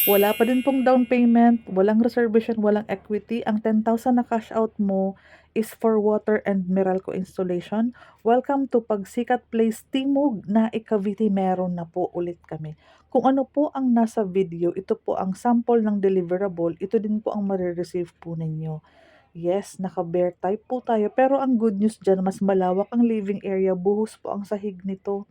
Wala pa din pong down payment, walang reservation, walang equity. Ang 10,000 na cash out mo is for water and Meralco installation. Welcome to Pagsikat Place Timog na Cavite. Meron na po ulit kami. Kung ano po ang nasa video, ito po ang sample ng deliverable. Ito din po ang marireceive po ninyo. Yes, naka-bear type po tayo. Pero ang good news dyan, mas malawak ang living area. Buhos po ang sahig nito.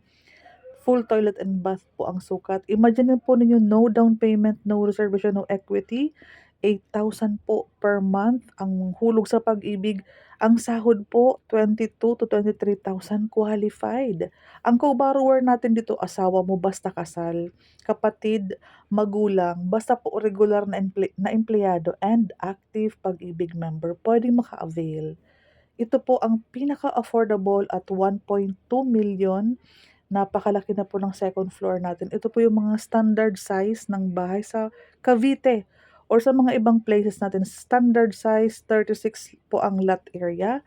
Full toilet and bath po ang sukat. Imagine po ninyo, no down payment, no reservation, no equity. 8,000 po per month ang hulog sa pag-ibig. Ang sahod po, 22 to 23,000 qualified. Ang co-borrower natin dito, asawa mo basta kasal, kapatid, magulang, basta po regular na empleyado and active pag-ibig member, pwedeng maka-avail. Ito po ang pinaka-affordable at 1.2 million. Napakalaki na po ng second floor natin. Ito po yung mga standard size ng bahay sa Cavite or sa mga ibang places natin. Standard size, 36 po ang lot area.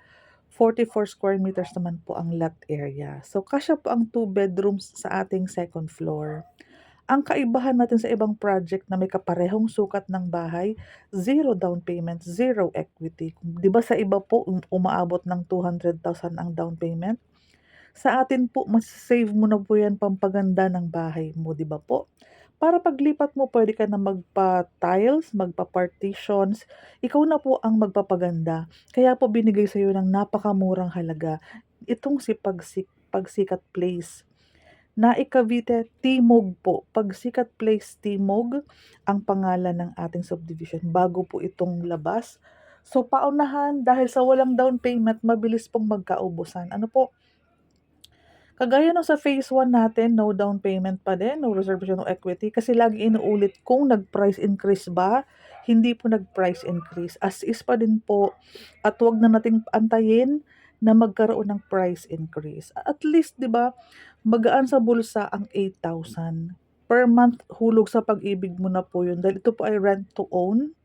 44 square meters naman po ang lot area. So, kasya po ang 2 bedrooms sa ating second floor. Ang kaibahan natin sa ibang project na may kaparehong sukat ng bahay, zero down payment, zero equity. 'Di ba sa iba po umaabot ng 200,000 ang down payment? Sa atin po masa-save mo na po 'yan pampaganda ng bahay mo, 'di ba po? Para paglipat mo puwede ka na magpa-tiles, magpa-partitions, ikaw na po ang magpapaganda. Kaya po binigay sa'yo ng napakamurang halaga itong si Pagsikat Place. Cavite, Timog po. Pagsikat Place Timog ang pangalan ng ating subdivision bago po itong labas. So paunahan dahil sa walang down payment mabilis pong magkaubusan. Ano po, kagaya nung sa phase 1 natin, no down payment pa din, no reservation, no equity kasi lagi inuulit kung nag-price increase ba, hindi po nag-price increase. As is pa din po at 'wag na nating antayin na magkaroon ng price increase. At least 'di ba, magaan sa bulsa ang 8,000 per month hulog sa pag-ibig mo na po 'yun dahil ito po ay rent to own.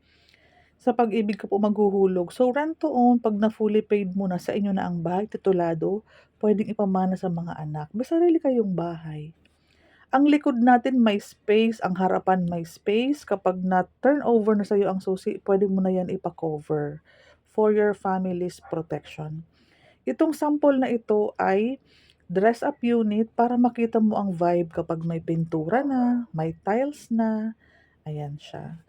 Sa pag-ibig ka po maghuhulog. So, rent to own, 'pag na fully paid mo na, sa inyo na ang bahay, titulado, puwedeng ipamana sa mga anak. May sarili kayong bahay. Ang likod natin may space, ang harapan may space. Kapag na-turnover na sa'yo ang susi, puwede mo na 'yan ipa-cover for your family's protection. Itong sample na ito ay dress up unit para makita mo ang vibe kapag may pintura na, may tiles na, ayan siya.